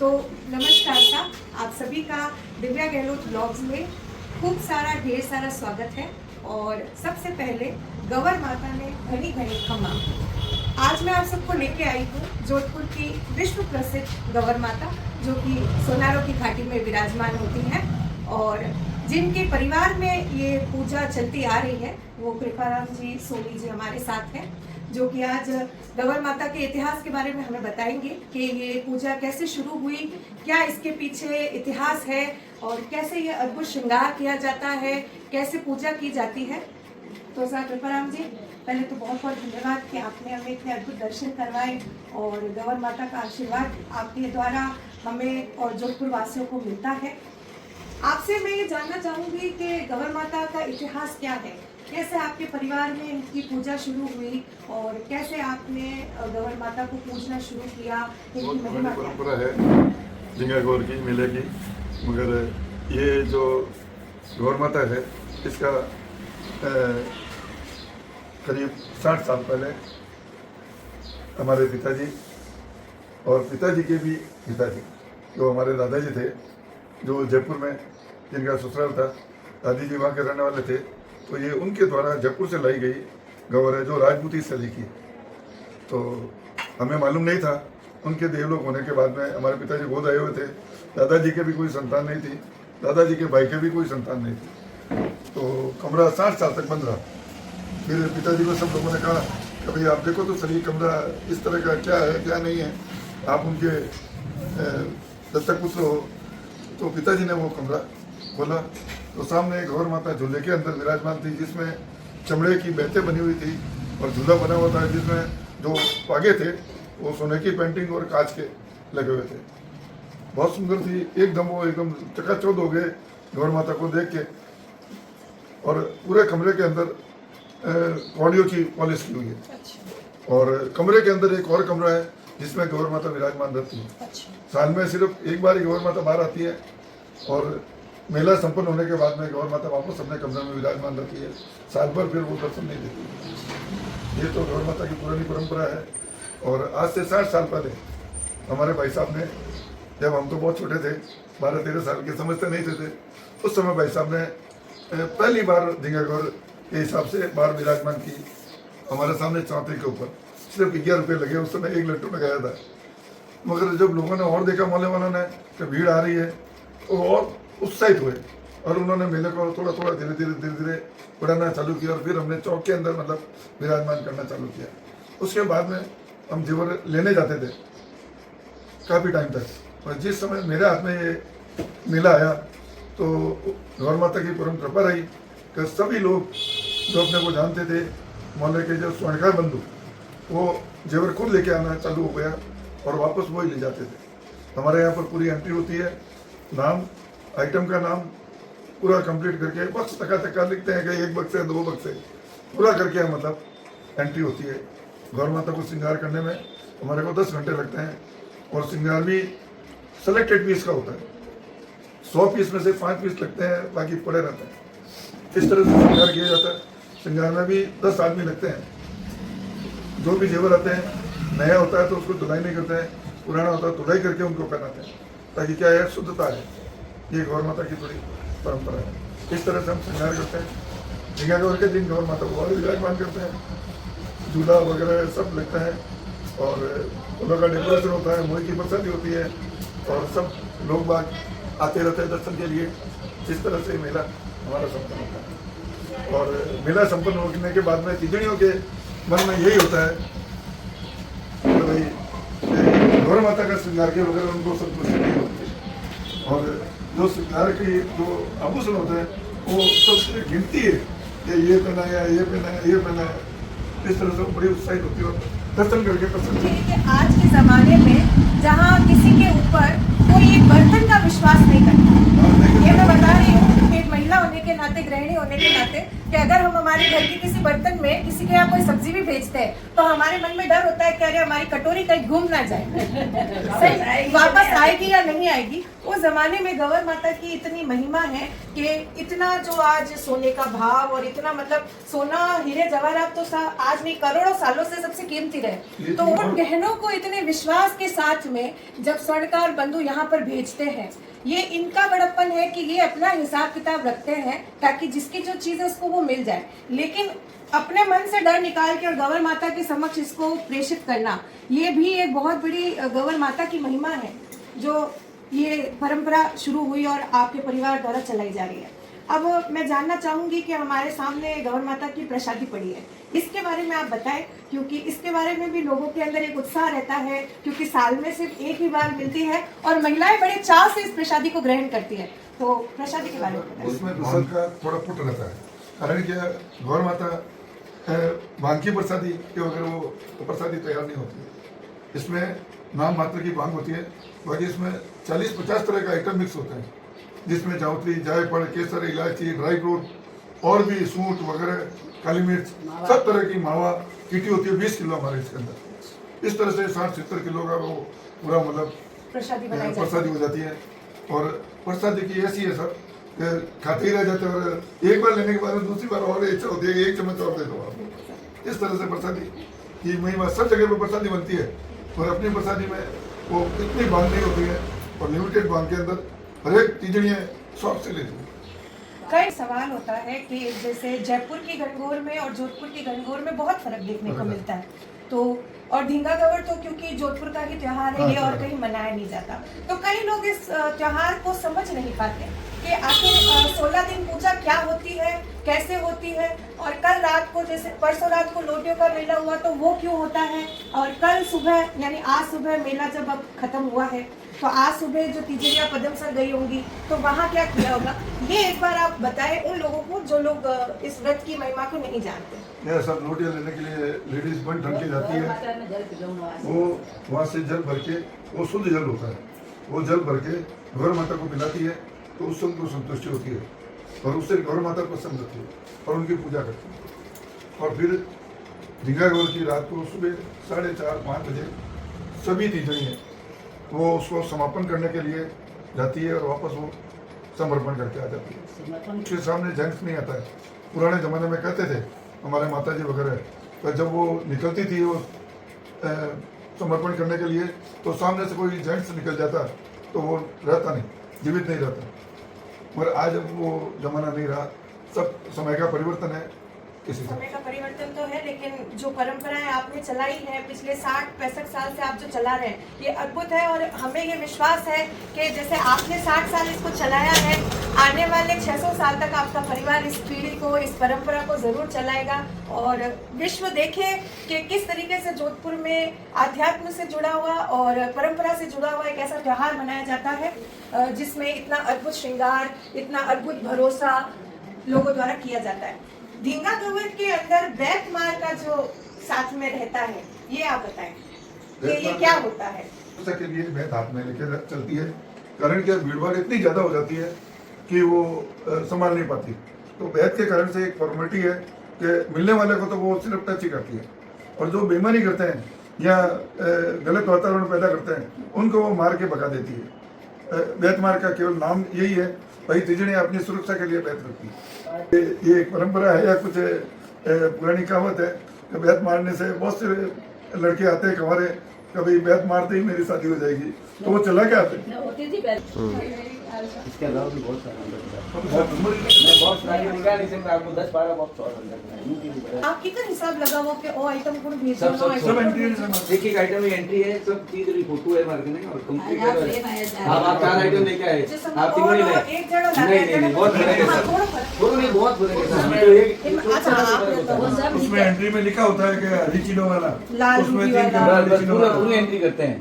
तो नमस्कार का आप सभी का दिव्या गहलोत ब्लॉग्स में खूब सारा ढेर सारा स्वागत है। और सबसे पहले गवर माता ने घनी घनी खमा। आज मैं आप सबको लेके आई हूँ जोधपुर की विश्व प्रसिद्ध गवर माता, जो कि सोनारों की घाटी में विराजमान होती हैं और जिनके परिवार में ये पूजा चलती आ रही है, वो कृपाराम जी सोनी जी हमारे साथ हैं, जो कि आज गवर माता के इतिहास के बारे में हमें बताएंगे कि ये पूजा कैसे शुरू हुई, क्या इसके पीछे इतिहास है और कैसे ये अद्भुत श्रृंगार किया जाता है, कैसे पूजा की जाती है। तो सर कृपाराम जी, पहले तो बहुत बहुत धन्यवाद कि आपने हमें इतने अद्भुत दर्शन करवाए और गवर माता का आशीर्वाद आपके द्वारा हमें और जोधपुर वासियों को मिलता है। आपसे मैं ये जानना चाहूँगी कि गवर माता का इतिहास क्या है, कैसे आपके परिवार में इनकी पूजा शुरू हुई और कैसे आपने गवर माता को पूजना शुरू किया। बहुत पुरानी परंपरा है झिंगा गौर की, मेले की, मगर ये जो गौर माता है इसका करीब 60 साल पहले हमारे पिताजी और पिताजी के भी पिताजी, जो हमारे दादाजी थे, जो जयपुर में जिनका ससुराल था, दादी जी वहाँ के रहने वाले थे, तो ये उनके द्वारा जयपुर से लाई गई गौर है, जो राजपूती शैली की। तो हमें मालूम नहीं था, उनके देवलोक होने के बाद में हमारे पिताजी बहुत आए हुए थे। दादाजी के भी कोई संतान नहीं थी, दादाजी के भाई के भी कोई संतान नहीं थी। तो कमरा 60 साल तक बंद रहा। फिर पिताजी को सब लोगों ने कहा कि भाई आप देखो तो सही, कमरा इस तरह का क्या है क्या नहीं है, आप उनके दत्तक पुत्र हो। तो पिताजी ने वो कमरा खोला तो सामने एक गौर माता झूले के अंदर विराजमान थी, जिसमें चमड़े की बेतें बनी हुई थी और झूला बना हुआ था, जिसमें जो पागे थे वो सोने की पेंटिंग और कांच के लगे हुए थे। बहुत सुंदर थी, एकदम वो एकदम चकाचौंध हो गए गौर माता को देख के। और पूरे कमरे के अंदर कौड़ियों की पॉलिश की हुई है। और कमरे के अंदर एक और कमरा है जिसमें गौर माता विराजमान रहती है। साल में सिर्फ एक बार ही गौर माता बाहर आती है और मेला संपन्न होने के बाद में गौर माता वापस अपने कमरे में विराजमान रहती है। साल भर फिर वो दर्शन नहीं देती। ये तो गौर माता की पुरानी परंपरा है। और आज से 60 साल पहले हमारे भाई साहब ने, जब हम तो बहुत छोटे थे, 12-13 साल के, समझते नहीं थे, उस समय भाई साहब ने पहली बार झिंगा गौर के हिसाब से बाहर विराजमान की हमारे सामने चौथे के ऊपर। सिर्फ 11 रुपये लगे, उस समय 1 लट्टू लगाया था। मगर जब लोगों ने और देखा, मोहल्ले वालों ने, कि भीड़ आ रही है, तो और उत्साहित हुए और उन्होंने मेले को थोड़ा थोड़ा धीरे धीरे बढ़ाना चालू किया। और फिर हमने चौक के अंदर मतलब विराजमान करना चालू किया। उसके बाद में हम जेवर लेने जाते थे काफ़ी टाइम तक। और जिस समय मेरे हाथ में ये मेला आया तो गौर माता की परम कृपा रही कि सभी लोग जो अपने को जानते थे, मोहल्ले के जो स्वर्णकार बंधु, वो जेवर खुद लेके आना चालू हो गया और वापस वही ले जाते थे। हमारे यहाँ पर पूरी एंट्री होती है, नाम, आइटम का नाम पूरा कंप्लीट करके, बक्स तका लिखते हैं कि 1 बक्स है 2 बक्स है, पूरा करके मतलब एंट्री होती है। गौर माता को श्रृंगार करने में हमारे को 10 घंटे लगते हैं और श्रृंगार भी सेलेक्टेड पीस का होता है। 100 पीस में से 5 पीस लगते हैं, बाकी पड़े रहते हैं। इस तरह से श्रृंगार किया जाता है। श्रृंगार में भी 10 आदमी लगते हैं। जो भी जेवर आते हैं, नया होता है तो उसको धुलाई नहीं करते हैं, पुराना होता है धुलाई करके उनको पहनाते हैं, ताकि क्या है, शुद्धता है। ये गौर माता की थोड़ी परंपरा है। इस तरह से हम श्रृंगार करते हैं। झिंगा गौर के दिन गौर माता को और विराजमान करते हैं, झूला वगैरह सब लगता है और फूलों का डेकोरेशन होता है, मोई की बरसाती होती है और सब लोग बाग आते रहते हैं दर्शन के लिए। इस तरह से मेला हमारा संपन्न होता है। और मेला संपन्न होने के बाद में तिजड़ियों के मन में यही होता है कि भाई गौर माता का श्रृंगार के वगैरह उनको संतुष्टि नहीं होती। और जो श्रृंगार के जो आभूषण होते हैं वो सबसे गिनती है कि ये पहना है, ये पहना है, ये पहना है। इस तरह से बड़ी उत्साहित होती है और दर्शन करके पसंद। आज के ज़माने में जहाँ किसी के ऊपर कोई एक बर्तन का विश्वास नहीं करता, ये मैं बता रही हूँ एक महिला होने के नाते, गृहिणी होने के नाते, कि अगर हम हमारे घर के किसी बर्तन में किसी के यहाँ कोई सब्जी भी भेजते हैं तो हमारे मन में डर होता है कि अरे हमारी कटोरी कहीं घूम ना जाए, सही वापस आएगी या नहीं आएगी। उस जमाने में गंवर माता की इतनी महिमा है कि इतना जो आज सोने का भाव और इतना मतलब सोना हीरे जवाहरात तो आज नहीं करोड़ों सालों से सबसे कीमती रहे, तो उन गहनों को इतने विश्वास के साथ में जब स्वर्णकार बंधु यहाँ पर भेजते हैं, ये इनका बड़प्पन है कि ये अपना हिसाब किताब रखते हैं ताकि जिसकी जो चीज़ है उसको वो मिल जाए, लेकिन अपने मन से डर निकाल के और गंवर माता के समक्ष इसको प्रेषित करना, ये भी एक बहुत बड़ी गंवर माता की महिमा है जो ये परंपरा शुरू हुई और आपके परिवार द्वारा चलाई जा रही है। अब मैं जानना चाहूंगी कि हमारे सामने गंवर माता की प्रसादी पड़ी है, इसके बारे में आप बताएं, क्योंकि इसके बारे में भी लोगों के अंदर एक उत्साह रहता है, क्योंकि साल में सिर्फ एक ही बार मिलती है और महिलाएं बड़े चाव से इस प्रसादी को ग्रहण करती है। तो प्रसादी के बारे में बताएं। उसमें प्रसाद का थोड़ा पुट रहता है, कारण क्या गौर माता भांग की प्रसादी के वगैरह वो प्रसादी तैयार नहीं होती है। इसमें नाम मात्र की भांग होती है, बाकी इसमें 40-50 तरह का आइटम मिक्स होता है, जिसमें जावित्री, जायफल, केसर, इलायची, ड्राई फ्रूट और भी सूट वगैरह, काली मिर्च, सब तरह की मावा किटी होती है। 20 किलो हमारे इसके अंदर। इस तरह से 60-70 किलो का वो पूरा मतलब प्रसादी हो जाती है। और प्रसादी की ऐसी है सर, खाते ही रह जाते हैं और एक बार लेने के बाद दूसरी बार और इच्छा होती है कि 1 चम्मच और दे दो आप। इस तरह से प्रसादी की महिमा, सब जगह पर प्रसादी बनती है और अपनी प्रसादी में वो इतनी भांग नहीं होती है और लिमिटेड भांग के अंदर हर एक तीजड़ियाँ शौक से लेती है। कई सवाल होता है कि जैसे जयपुर की गणगौर में और जोधपुर की गणगौर में बहुत फर्क देखने को मिलता है, तो और ढींगा गवर तो क्योंकि जोधपुर का ही त्योहार है ये और कहीं मनाया नहीं जाता, तो कई लोग इस त्योहार को समझ नहीं पाते कि आखिर 16 दिन पूजा क्या होती है, कैसे होती है, और कल रात को जैसे परसों रात को लोटियों का मेला हुआ तो वो क्यों होता है, और कल सुबह यानी आज सुबह मेला जब अब खत्म हुआ है तो आज सुबह जो तिजड़ियाँ पदम सर गई होंगी तो वहाँ क्या किया होगा, ये एक बार आप बताएं उन लोगों को जो लोग इस व्रत की महिमा को नहीं जानते। यह सब लोटियाँ लेने के लिए लेडीज बन ठन के जाती है, वो वहाँ से जल भर के, वो शुद्ध जल होता है, वो जल भर के गौर माता को पिलाती है तो उससे उनको संतुष्टि होती है और उससे गौर माता प्रसन्न होती है और उनकी पूजा करती है। और फिर ढींगा गौर की रात को सुबह 4:30-5 बजे सभी तीजड़ियाँ वो उसको समापन करने के लिए जाती है और वापस वो समर्पण करके आ जाती है। उसके सामने जेंट्स नहीं आता है। पुराने ज़माने में कहते थे हमारे माताजी वगैरह, तो जब वो निकलती थी वो समर्पण करने के लिए तो सामने से कोई जेंट्स निकल जाता तो वो रहता नहीं, जीवित नहीं रहता। मगर आज अब वो ज़माना नहीं रहा, सब समय का परिवर्तन है। समय का परिवर्तन तो है, लेकिन जो परंपराएं आपने चलाई है पिछले 60-65 साल से आप जो चला रहे हैं ये अद्भुत है, और हमें ये विश्वास है कि जैसे आपने 60 साल इसको चलाया है, आने वाले 600 साल तक आपका परिवार इस पीढ़ी को, इस परंपरा को जरूर चलाएगा और विश्व देखे कि किस तरीके से जोधपुर में आध्यात्म से जुड़ा हुआ और परंपरा से जुड़ा हुआ एक ऐसा त्योहार मनाया जाता है जिसमें इतना अद्भुत श्रृंगार, इतना अद्भुत भरोसा लोगों द्वारा किया जाता है। ढींगा गवर के अंदर बैत मार का जो साथ में रहता है, ये आप बताएं कि ये क्या होता है। के लिए बैत हाथ में लेकर चलती है, कारण क्या भीड़ भाड़ इतनी ज्यादा हो जाती है कि वो संभाल नहीं पाती, तो बैत के कारण से एक फॉर्मेलिटी है कि मिलने वाले को तो वो सिर्फ टच ही करती है, और जो बेईमानी करते हैं या गलत वातावरण पैदा करते हैं उनको वो मार के भगा देती है। बैत मार का केवल नाम यही है, भाई तिजड़ियाँ अपनी सुरक्षा के लिए बैत रखती है। ये एक परंपरा है या कुछ पुरानी कहावत है कि बैत मारने से बहुत से लड़के आते हैं हमारे, कभी बैत मारते ही मेरी शादी हो जाएगी, तो वो चला के आते हैं। इसके अलावा भी बहुत सारे निकाल नहीं सकता, आपको 10-12 बॉक्स और अंदर आप कितना हिसाब लगा वो कि ओ आइटम को भेज सब दो, एक आइटम में एंट्री है, सब चीज फोटो है मार्केटिंग और कंप्लीट है। आप 4 आइटम लेके आए, आप तीनों ही लाए। एक जड़ा नहीं बहुत फर्क है सर, थोड़ा नहीं बहुत फर्क है सर। उसमें एंट्री में लिखा होता है कि हरी चीनों वाला, लाल उसमें पूरी एंट्री करते हैं।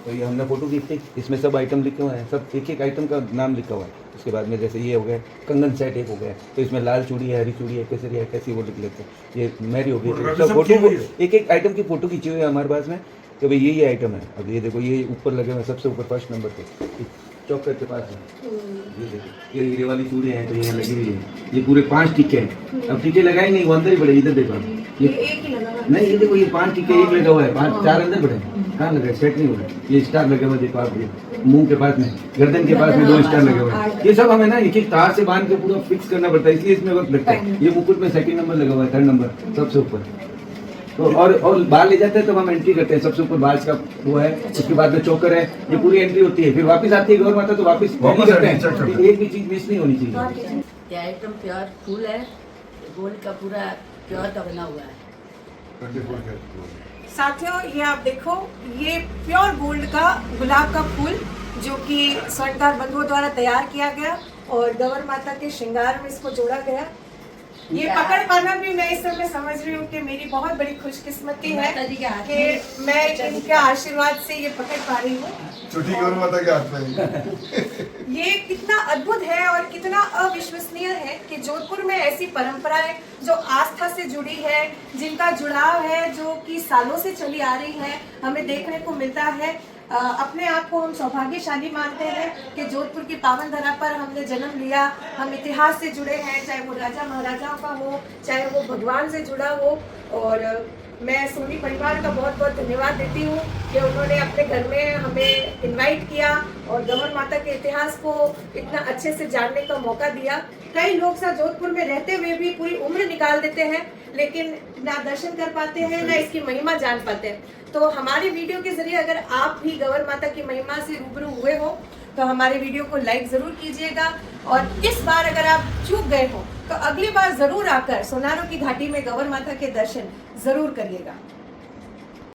तो ये हमने फोटो की थी, इसमें सब आइटम लिखे हुए हैं, सब एक आइटम का नाम लिखा हुआ है। उसके बाद में जैसे ये हो गया कंगन सेट एक हो गया, तो इसमें लाल चूड़ी है, हरी चूड़ी है, केसरी है, कैसी वो लिख लेते हैं। ये मैरी हो गई, सब फोटो एक आइटम की फोटो खींची हुई है हमारे पास में कि भाई ये आइटम है। अब ये देखो ये ऊपर लगे हुए सबसे ऊपर फर्स्ट नंबर पे चौकर के पास है, ये देखो ये वाली चूड़ी है, तो ये लगी हुई है। ये पूरे 5 टीके हैं, अब टीके लगाए नहीं, वो अंदर ही पड़े, इधर देखो ये एक ही लगा नहीं, ये देखो ये 5 टीके एक लगा हुआ है, 4 अंदर पड़े, कहाँ लगा सेट नहीं हो रहा। ये स्टार लगे हुए देखो आप, ये मुंह के पास में, गर्दन के पास में 2 स्टार लगे हुए हैं। ये सब हमें ना एक एक तार से बांध के पूरा फिक्स करना पड़ता है, इसलिए इसमें वक्त लगता है। ये मुकुट में 2nd नंबर लगा हुआ है, 3rd नंबर सबसे ऊपर। तो और बाल ले जाते हैं तब हम एंट्री करते हैं, सबसे ऊपर बाल का वो है, उसके बाद में चोकर है, ये पूरी एंट्री होती है। फिर वापस आती है गौर माता तो वापस करते हैं, एक भी चीज मिस नहीं होनी चाहिए। ये आइटम प्योर फूल है, गोल्ड का पूरा प्योर का बना हुआ है। 24 कैरेट। साथियों ये आप देखो, ये प्योर गोल्ड का गुलाब का फूल जो कि स्वर्णकार बंधुओं द्वारा तैयार किया गया और गौर माता के श्रृंगार में इसको जोड़ा गया। ये पकड़ पाना भी मैं इस समय समझ रही हूँ कि मेरी बहुत बड़ी खुशकिस्मती है माता जी के हाथ कि में मैं इनके आशीर्वाद से ये पकड़ पा रही हूँ। छोटी गौर माता के हाथ में ही। ये कितना अद्भुत है और कितना अविश्वसनीय है कि जोधपुर में ऐसी परंपराएं जो आस्था से जुड़ी है, जिनका जुड़ाव है, जो कि सालों से चली आ रही है, हमें देखने को मिलता है। अपने आप को हम सौभाग्यशाली मानते हैं कि जोधपुर की पावन धरा पर हमने जन्म लिया। हम इतिहास से जुड़े हैं, चाहे वो राजा महाराजाओं का हो, चाहे वो भगवान से जुड़ा हो। और मैं सोनी परिवार का बहुत बहुत धन्यवाद देती हूँ कि उन्होंने अपने घर में हमें इनवाइट किया और गौर माता के इतिहास को इतना अच्छे से जानने का मौका दिया। कई लोग सा जोधपुर में रहते हुए भी पूरी उम्र निकाल देते हैं, लेकिन ना दर्शन कर पाते हैं, ना इसकी महिमा जान पाते हैं। तो हमारे वीडियो के जरिए अगर आप भी गौर माता की महिमा से रूबरू हुए हो तो हमारे वीडियो को लाइक जरूर कीजिएगा। और इस बार अगर आप चूक गए हो तो अगली बार जरूर आकर सोनारों की घाटी में गौर माता के दर्शन जरूर करिएगा।